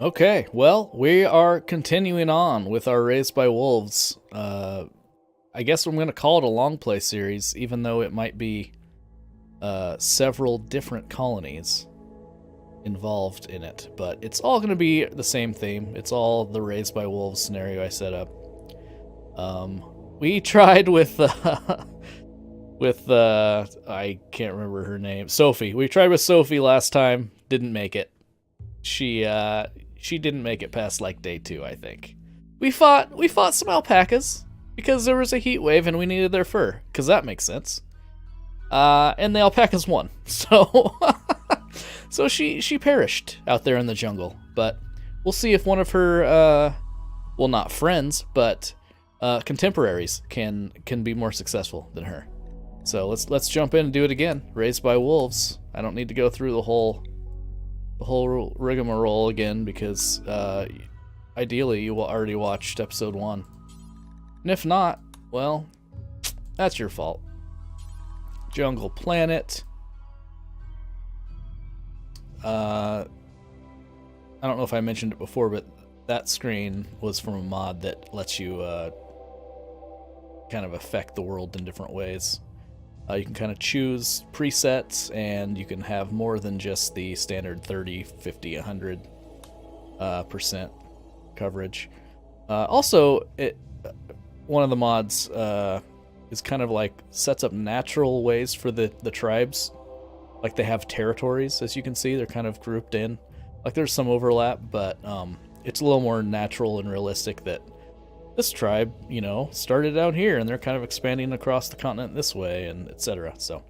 Okay, well, we are continuing on with our Raised by Wolves. I guess I'm going to call it a long play series, even though it might be several different colonies involved in it. But it's all going to be the same theme. It's all the Raised by Wolves scenario I set up. We tried with I can't remember her name, Sophie. We tried with Sophie last time, didn't make it. She didn't make it past like day 2, I think. We fought some alpacas because there was a heat wave and we needed their fur, because that makes sense. And the alpacas won. So so she perished out there in the jungle. But we'll see if one of her well, not friends, but contemporaries can be more successful than her. So let's jump in and do it again. Raised by Wolves. I don't need to go through the whole rigmarole again because ideally you already watched episode 1. And if not, well, that's your fault. Jungle Planet. I don't know if I mentioned it before, but that screen was from a mod that lets you kind of affect the world in different ways. You can kind of choose presets, and you can have more than just the standard 30, 50, 100% coverage. Also, one of the mods is kind of like sets up natural ways for the tribes. Like they have territories, as you can see, they're kind of grouped in. Like there's some overlap, but it's a little more natural and realistic that this tribe, you know, started out here and they're kind of expanding across the continent this way, and etc. So,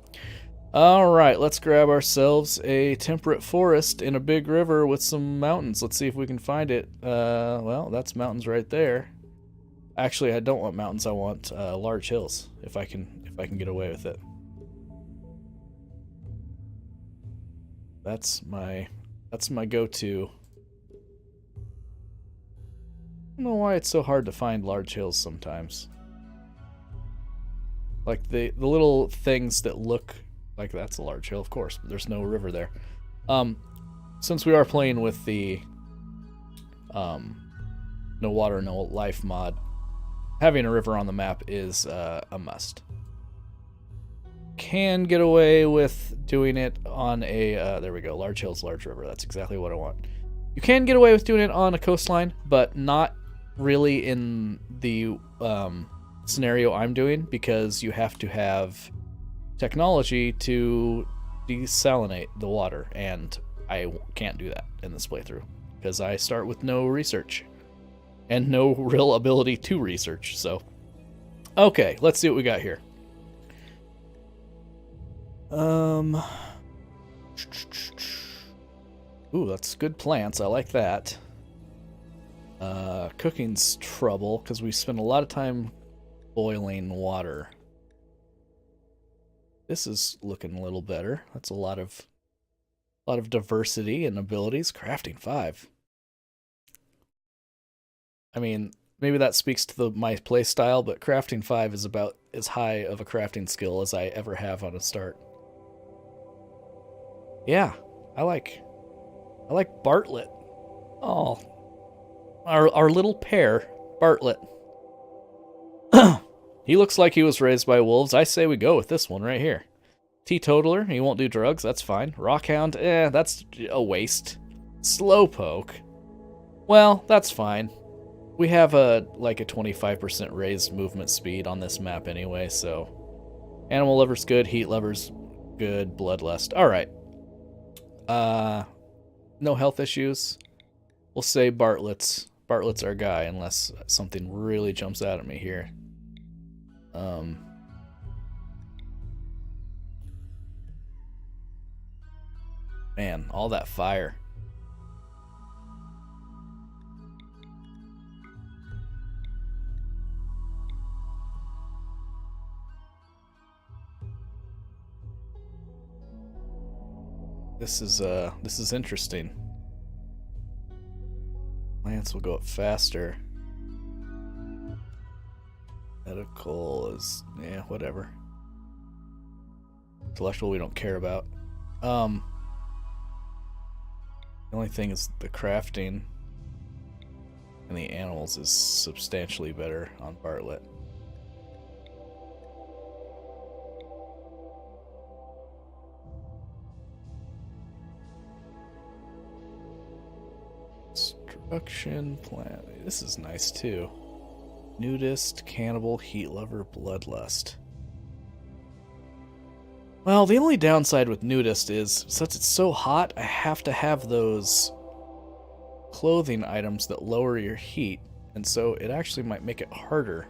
alright, let's grab ourselves a temperate forest in a big river with some mountains. Let's see if we can find it. Well, that's mountains right there. Actually, I don't want mountains, I want large hills, if I can get away with it. That's my go-to. I don't know why it's so hard to find large hills sometimes. Like the little things that look like that's a large hill, of course, but there's no river there. Since we are playing with the no water, no life mod, having a river on the map is a must. Can get away with doing it on a there we go, large hills, large river. That's exactly what I want. You can get away with doing it on a coastline, but not really in the scenario I'm doing, because you have to have technology to desalinate the water, and I can't do that in this playthrough because I start with no research and no real ability to research. So okay, let's see what we got here. Ooh, that's good plants. I like that. Cooking's trouble because we spend a lot of time boiling water. This is looking a little better. That's a lot of diversity and abilities. Crafting 5. I mean, maybe that speaks to my play style, but crafting 5 is about as high of a crafting skill as I ever have on a start. Yeah, I like Bartlett. Oh, our little pair, Bartlett. He looks like he was raised by wolves. I say we go with this one right here. Teetotaler, he won't do drugs, that's fine. Rockhound, that's a waste. Slowpoke, well, that's fine. We have a 25% raised movement speed on this map anyway, so animal lover's good, heat lover's good, bloodlust. Alright. No health issues. We'll say Bartlett's our guy, unless something really jumps out at me here. Man, all that fire. This is interesting. Lance will go up faster. Medical is, yeah, whatever. Intellectual we don't care about. The only thing is the crafting. And the animals is substantially better on Bartlett. Construction plan. This is nice too. Nudist, cannibal, heat lover, bloodlust. Well, the only downside with nudist is, since it's so hot, I have to have those clothing items that lower your heat, and so it actually might make it harder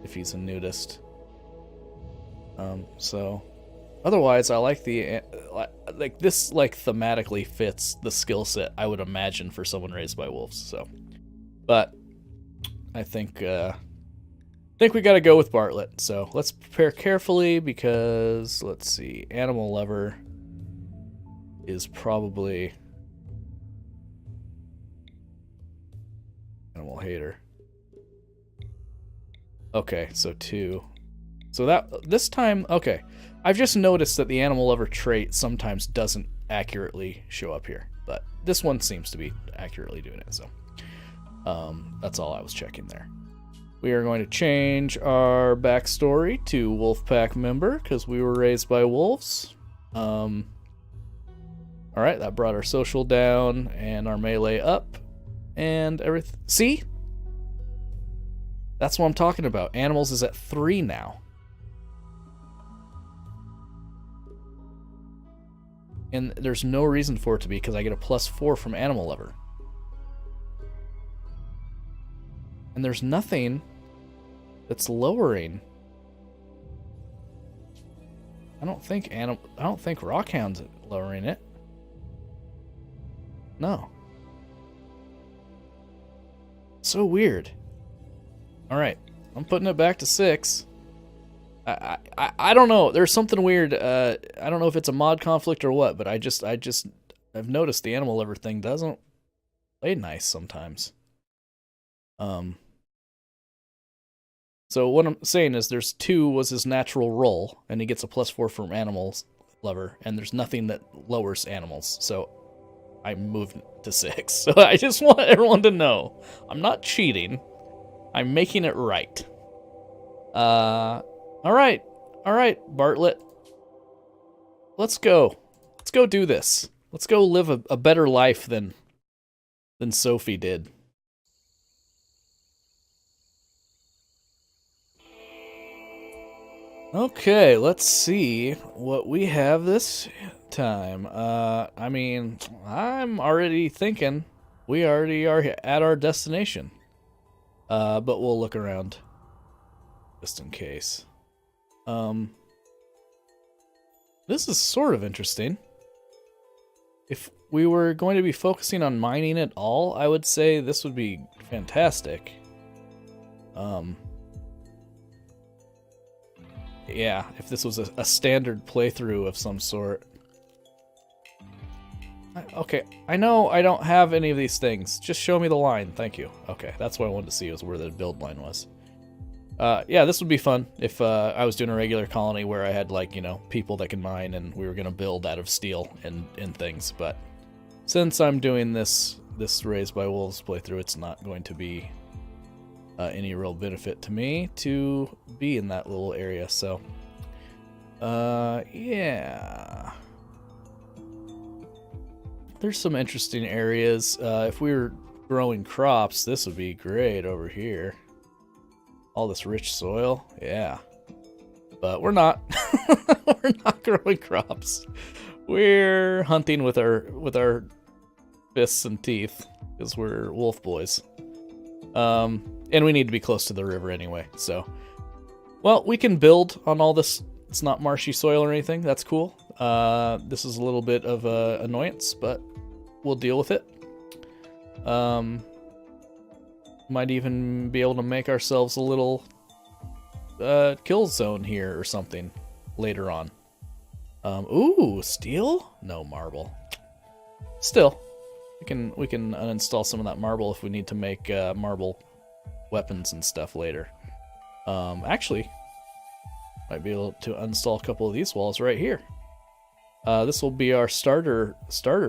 if he's a nudist. So otherwise, I like the like this thematically fits the skill set I would imagine for someone raised by wolves. So, but I think we got to go with Bartlett. So let's prepare carefully because let's see, animal lover is probably animal hater. Okay, so 2. So that this time, okay. I've just noticed that the animal lover trait sometimes doesn't accurately show up here, but this one seems to be accurately doing it. So that's all I was checking there. We are going to change our backstory to Wolfpack member because we were raised by wolves. All right, that brought our social down and our melee up and everything. See? That's what I'm talking about. Animals is at 3 now. And there's no reason for it to be because I get a +4 from animal lover. And there's nothing that's lowering. I don't think Rockhound's lowering it. No. So weird. All right, I'm putting it back to 6. I don't know. There's something weird. I don't know if it's a mod conflict or what, but I've noticed the animal liver thing doesn't play nice sometimes. So what I'm saying is there's 2 was his natural roll, and he gets a +4 from animals lover, and there's nothing that lowers animals. So I moved to 6. So I just want everyone to know I'm not cheating. I'm making it right. All right, Bartlett. Let's go. Let's go do this. Let's go live a better life than Sophie did. Okay, let's see what we have this time. I mean, I'm already thinking we already are at our destination. But we'll look around just in case. This is sort of interesting. If we were going to be focusing on mining at all, I would say this would be fantastic. Yeah, if this was a standard playthrough of some sort. Okay, I know I don't have any of these things. Just show me the line, thank you. Okay, that's what I wanted to see, was where the build line was. Yeah, this would be fun if I was doing a regular colony where I had, like, you know, people that can mine and we were going to build out of steel and things. But since I'm doing this Raised by Wolves playthrough, it's not going to be any real benefit to me to be in that little area. So, yeah. There's some interesting areas. If we were growing crops, this would be great over here. All this rich soil, yeah. But we're not. We're not growing crops. We're hunting with our fists and teeth because we're wolf boys. And we need to be close to the river anyway. So, well, we can build on all this. It's not marshy soil or anything. That's cool. This is a little bit of annoyance, but we'll deal with it. Might even be able to make ourselves a little kill zone here or something later on. Ooh, steel? No, marble. Still, we can uninstall some of that marble if we need to make marble weapons and stuff later. Actually, might be able to uninstall a couple of these walls right here. This will be our starter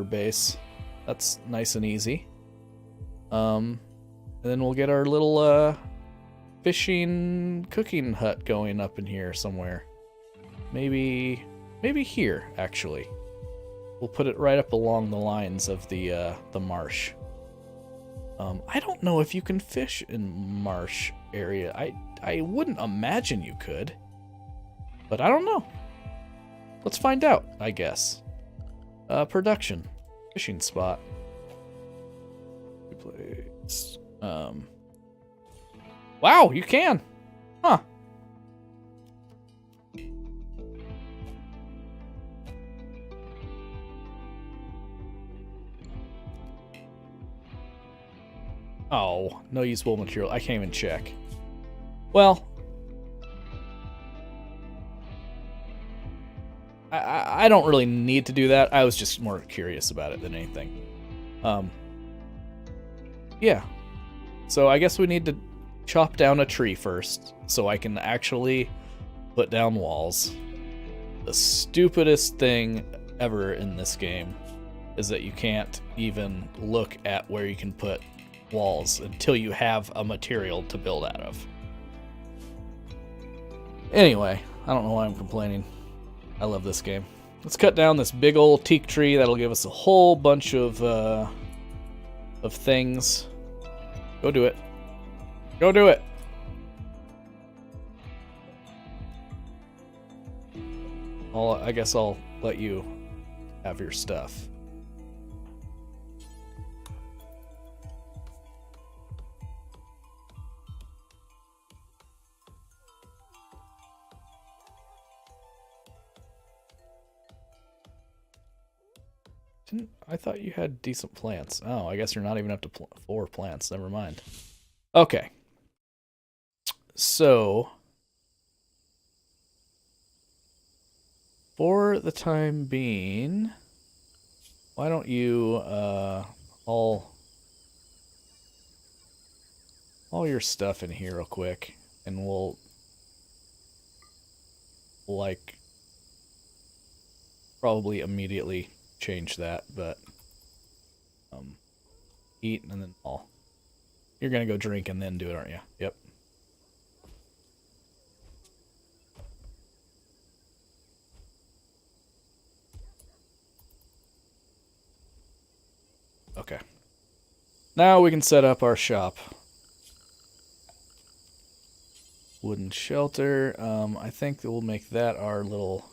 base. That's nice and easy. And then we'll get our little fishing cooking hut going up in here somewhere. Maybe here, actually. We'll put it right up along the lines of the marsh. I don't know if you can fish in marsh area. I wouldn't imagine you could. But I don't know. Let's find out, I guess. Production. Fishing spot. Place. Wow, you can! Huh. Oh, no usable material. I can't even check. Well, I don't really need to do that. I was just more curious about it than anything. Yeah. So I guess we need to chop down a tree first so I can actually put down walls. The stupidest thing ever in this game is that you can't even look at where you can put walls until you have a material to build out of. Anyway, I don't know why I'm complaining. I love this game. Let's cut down this big old teak tree. That'll give us a whole bunch of things. Go do it. Go do it. I guess I'll let you have your stuff. I thought you had decent plants. Oh, I guess you're not even up to 4 plants. Never mind. Okay. So, for the time being, why don't you all your stuff in here real quick, and we'll like probably immediately change that, but eat and then all. You're gonna go drink and then do it, aren't you? Yep. Okay. Now we can set up our shop. Wooden shelter. I think that we'll make that our little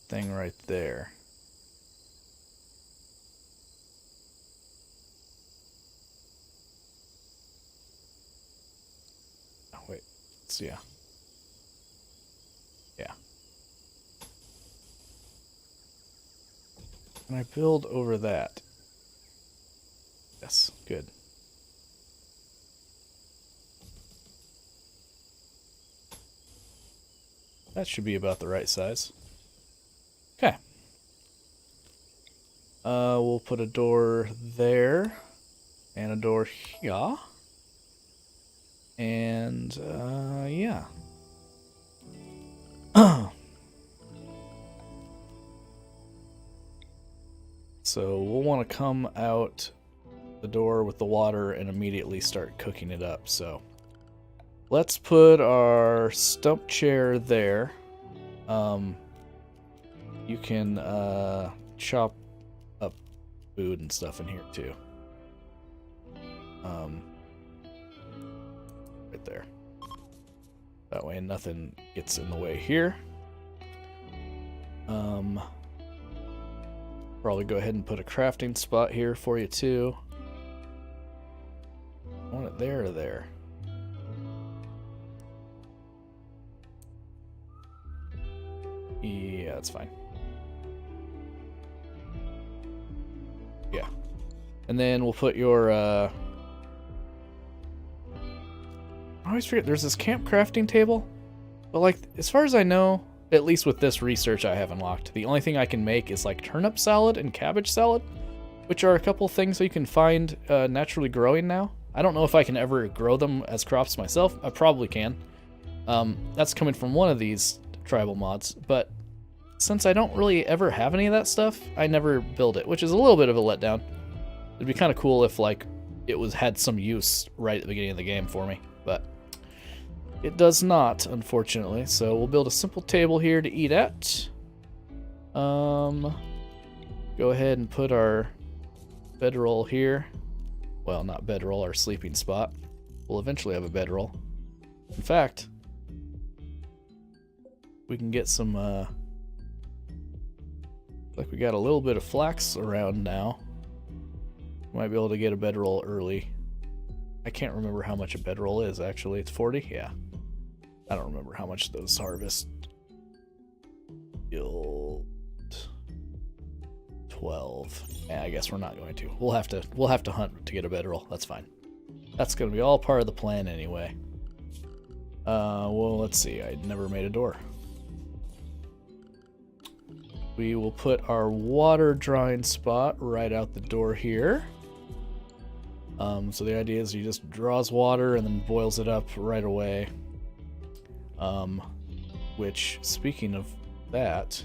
thing right there. Oh, wait. Yeah. Yeah. Can I build over that? Yes, good. That should be about the right size. Okay. We'll put a door there, and a door here, and yeah. So we'll want to come out the door with the water and immediately start cooking it up. So let's put our stump chair there. You can chop up food and stuff in here too. Right there. That way nothing gets in the way here. Probably go ahead and put a crafting spot here for you too. I want it there or there. Yeah, that's fine. Yeah. And then we'll put your, I always forget, there's this camp crafting table. But, like, as far as I know, at least with this research I have unlocked, the only thing I can make is, like, turnip salad and cabbage salad, which are a couple things that you can find naturally growing now. I don't know if I can ever grow them as crops myself. I probably can. That's coming from one of these tribal mods, but since I don't really ever have any of that stuff, I never build it, which is a little bit of a letdown. It'd be kind of cool if, like, it had some use right at the beginning of the game for me, but it does not, unfortunately. So we'll build a simple table here to eat at. Go ahead and put our bedroll here. Well, not bedroll, our sleeping spot. We'll eventually have a bedroll. In fact, we can get some, like we got a little bit of flax around now. Might be able to get a bedroll early. I can't remember how much a bedroll is, actually. It's 40? Yeah. I don't remember how much those harvest. Yield 12. Yeah, I guess we're not going to. We'll have to hunt to get a bedroll. That's fine. That's gonna be all part of the plan anyway. Well, let's see. I never made a door. We will put our water drawing spot right out the door here. So the idea is he just draws water and then boils it up right away. Which, speaking of that,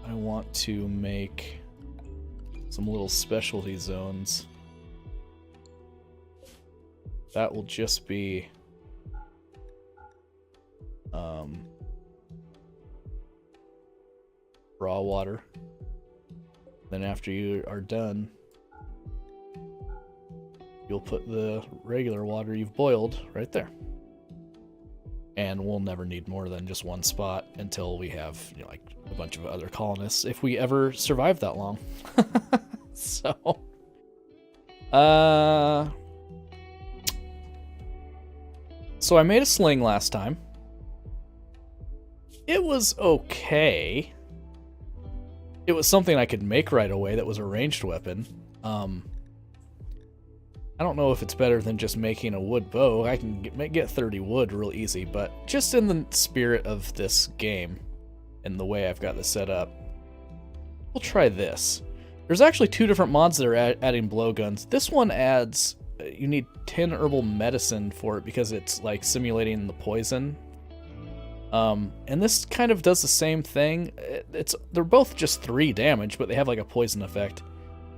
I want to make some little specialty zones. That will just be raw water. Then after you are done, you'll put the regular water you've boiled right there. And we'll never need more than just one spot until we have, you know, like a bunch of other colonists, if we ever survive that long. So, so I made a sling last time. It was okay. It was something I could make right away that was a ranged weapon. I don't know if it's better than just making a wood bow. I can get 30 wood real easy, but just in the spirit of this game and the way I've got this set up, we'll try this. There's actually two different mods that are adding blowguns. This one adds, you need 10 herbal medicine for it because it's like simulating the poison. And this kind of does the same thing. They're both just 3 damage, but they have like a poison effect.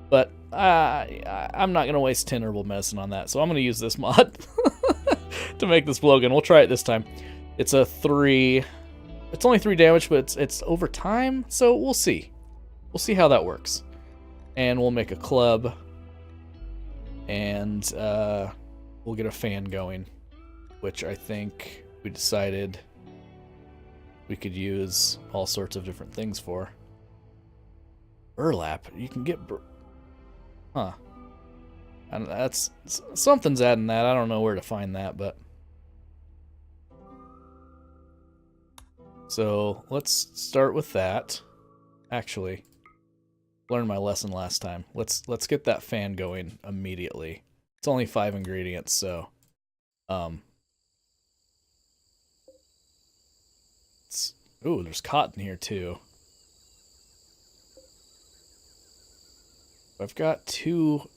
But I'm not going to waste 10 herbal medicine on that, so I'm going to use this mod to make this blowgun. We'll try it this time. It's a 3... It's only 3 damage, but it's over time, so we'll see. We'll see how that works. And we'll make a club, and we'll get a fan going, which I think we decided we could use all sorts of different things for. Burlap. You can get... Huh. And that's... Something's adding that. I don't know where to find that, but... So, let's start with that. Actually, learned my lesson last time. Let's get that fan going immediately. It's only 5 ingredients, so... Ooh, there's cotton here, too. I've got 2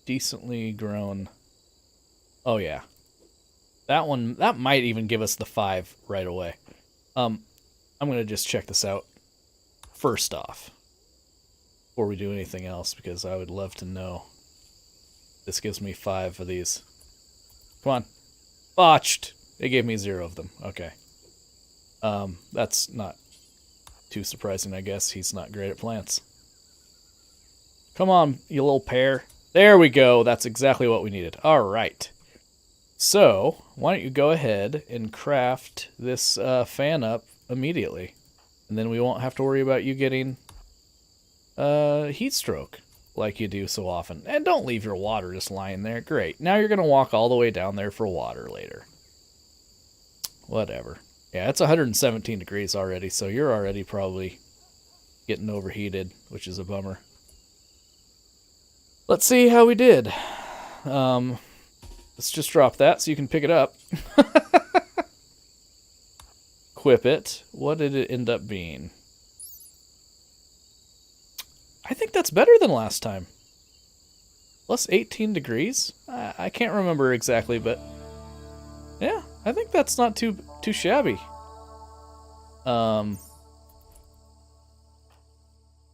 decently grown... Oh, yeah. That one, that might even give us the 5 right away. I'm going to just check this out first off before we do anything else, because I would love to know. This gives me 5 of these. Come on. Botched! It gave me 0 of them. Okay. That's not too surprising, I guess. He's not great at plants. Come on, you little pear. There we go. That's exactly what we needed. All right. So, why don't you go ahead and craft this fan up immediately. And then we won't have to worry about you getting heat stroke like you do so often. And don't leave your water just lying there. Great. Now you're going to walk all the way down there for water later. Whatever. Yeah, it's 117 degrees already, so you're already probably getting overheated, which is a bummer. Let's see how we did. Let's just drop that so you can pick it up. Equip it. What did it end up being? I think that's better than last time. Plus 18 degrees? I can't remember exactly, but... yeah, I think that's not too shabby.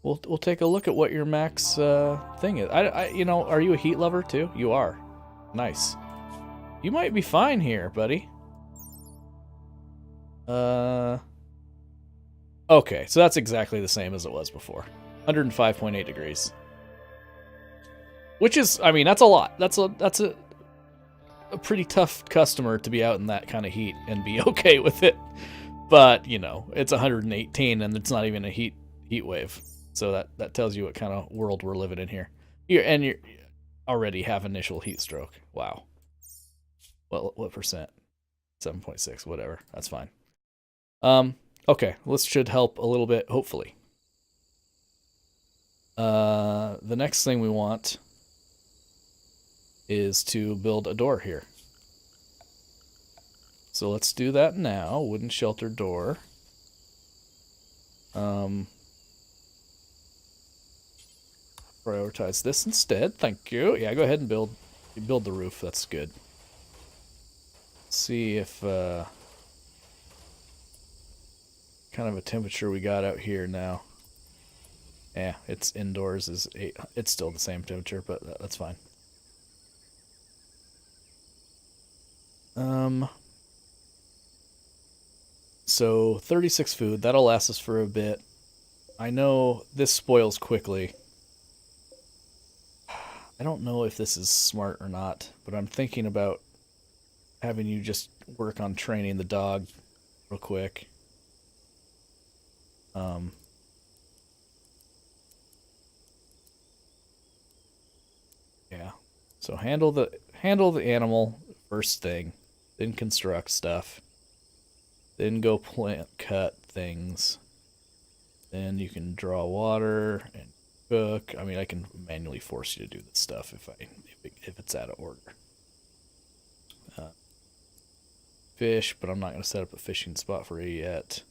we'll take a look at what your max thing is. You know, are you a heat lover too? You are. Nice. You might be fine here, buddy. Okay, so that's exactly the same as it was before. 105.8 degrees. Which is, I mean, that's a lot. That's a pretty tough customer to be out in that kind of heat and be okay with it. But, you know, it's 118 and it's not even a heat wave. So that tells you what kind of world we're living in here. You already have initial heat stroke. Wow. Well, what percent? 7.6, whatever. That's fine. Okay, this should help a little bit, hopefully. The next thing we want is to build a door here. So let's do that now. Wooden shelter door. Prioritize this instead. Thank you. Yeah, go ahead and build the roof. That's good. Let's see if kind of a temperature we got out here now. Yeah, it's indoors is 8. It's still the same temperature, but that's fine. So 36 food, that'll last us for a bit. I know this spoils quickly. I don't know if this is smart or not, but I'm thinking about having you just work on training the dog real quick. Yeah. So handle the animal first thing, then construct stuff. Then go cut things. Then you can draw water and cook. I mean, I can manually force you to do this stuff if it's out of order. Fish, but I'm not going to set up a fishing spot for you yet.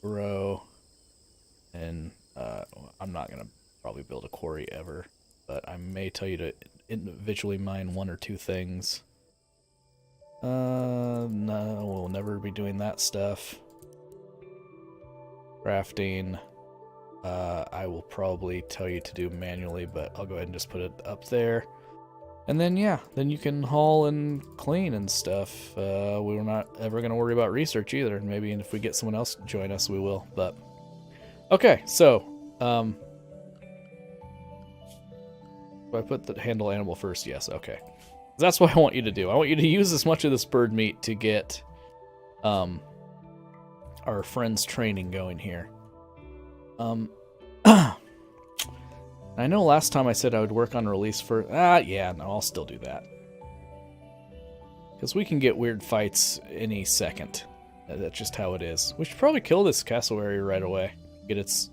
Grow. And I'm not going to probably build a quarry ever, but I may tell you to individually mine 1 or 2 things. No, we'll never be doing that stuff. Crafting, I will probably tell you to do manually, but I'll go ahead and just put it up there. And then, yeah, then you can haul and clean and stuff. We're not ever going to worry about research either. Maybe if we get someone else to join us, we will. But okay, so do I put the handle animal first? Yes, okay. That's what I want you to do. I want you to use as much of this bird meat to get our friend's training going here. I know last time I said I would work on release for... yeah, no, I'll still do that. Because we can get weird fights any second. That's just how it is. We should probably kill this cassowary right away. Get its...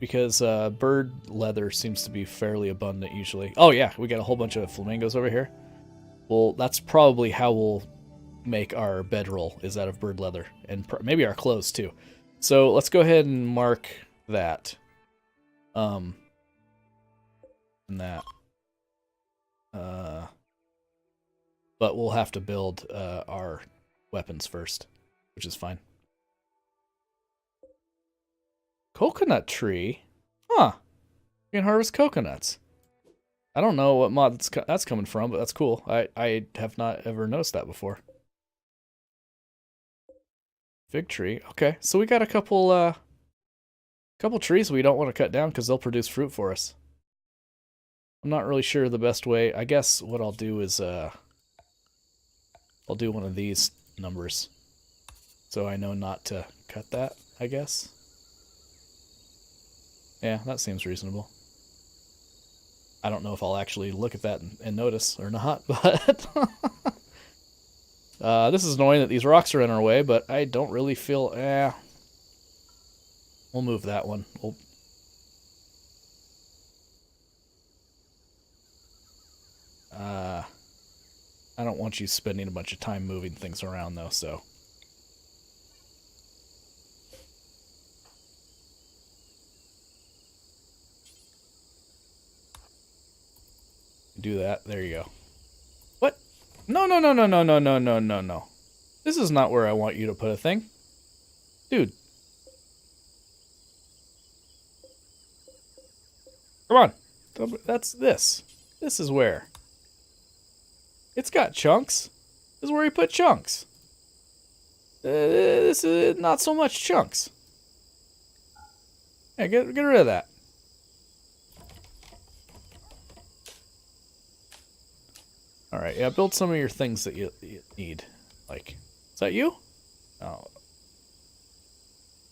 Because bird leather seems to be fairly abundant usually. Oh yeah, we got a whole bunch of flamingos over here. Well, that's probably how we'll make our bedroll, is out of bird leather. And maybe our clothes too. So let's go ahead and mark that. And that. But we'll have to build our weapons first, which is fine. Coconut tree? Huh. You can harvest coconuts. I don't know what mod that's coming from, but that's cool. I have not ever noticed that before. Fig tree. Okay, so we got a couple trees we don't want to cut down because they'll produce fruit for us. I'm not really sure the best way. I guess what I'll do is I'll do one of these numbers so I know not to cut that, I guess. Yeah, that seems reasonable. I don't know if I'll actually look at that and notice or not, but this is annoying that these rocks are in our way, but I don't really feel... We'll move that one. I don't want you spending a bunch of time moving things around, though, so... Do that. There you go. What? No, no, no, no, no, no, no, no, no, no. This is not where I want you to put a thing. Dude. Come on. That's this. This is where. It's got chunks. This is where he put chunks. This is not so much chunks. Yeah, get rid of that. Alright, yeah, build some of your things that you need. Like, is that you? Oh.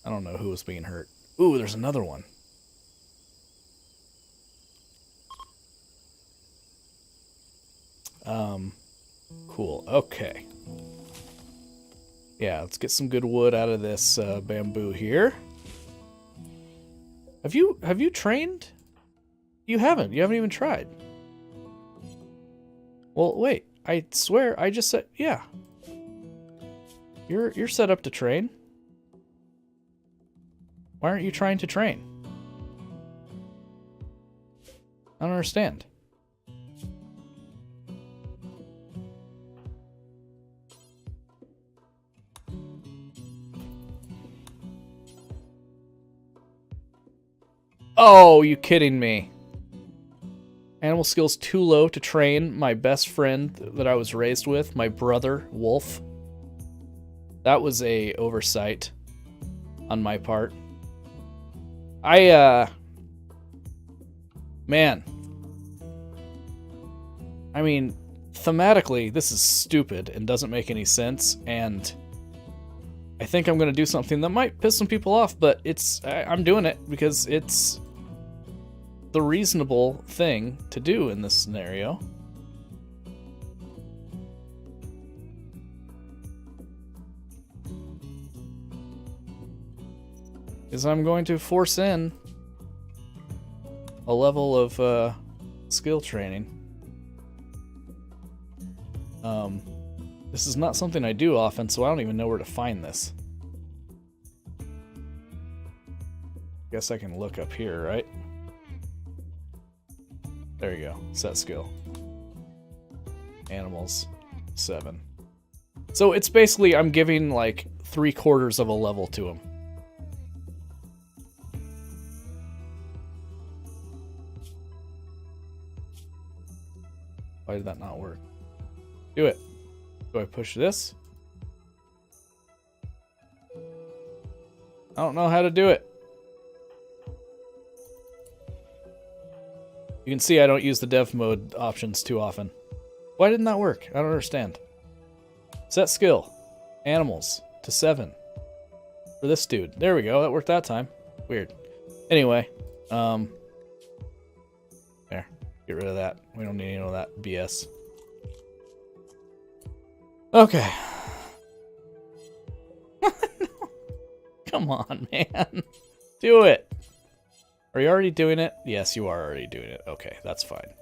I don't know who was being hurt. Ooh, there's another one. Cool. Okay. Yeah, let's get some good wood out of this bamboo here. Have you trained? You haven't. You haven't even tried. Well, wait. I swear I just said yeah. You're set up to train. Why aren't you trying to train? I don't understand. Oh, you kidding me? Animal skills too low to train my best friend that I was raised with, my brother, Wolf. That was a oversight on my part. Man. I mean, thematically, this is stupid and doesn't make any sense, and I think I'm going to do something that might piss some people off, but I'm doing it because it's the reasonable thing to do in this scenario. Is I'm going to force in a level of skill training. This is not something I do often, so I don't even know where to find this. Guess I can look up here, right? There you go. Set skill. Animals. 7. So it's basically I'm giving like 3/4 of a level to him. Why did that not work? Do it. Do I push this? I don't know how to do it. You can see I don't use the dev mode options too often. Why didn't that work? I don't understand. Set skill. Animals to 7. For this dude. There we go. That worked that time. Weird. Anyway. There. Get rid of that. We don't need any of that BS. Okay. No. Come on, man. Do it. Are you already doing it? Yes, you are already doing it. Okay, that's fine.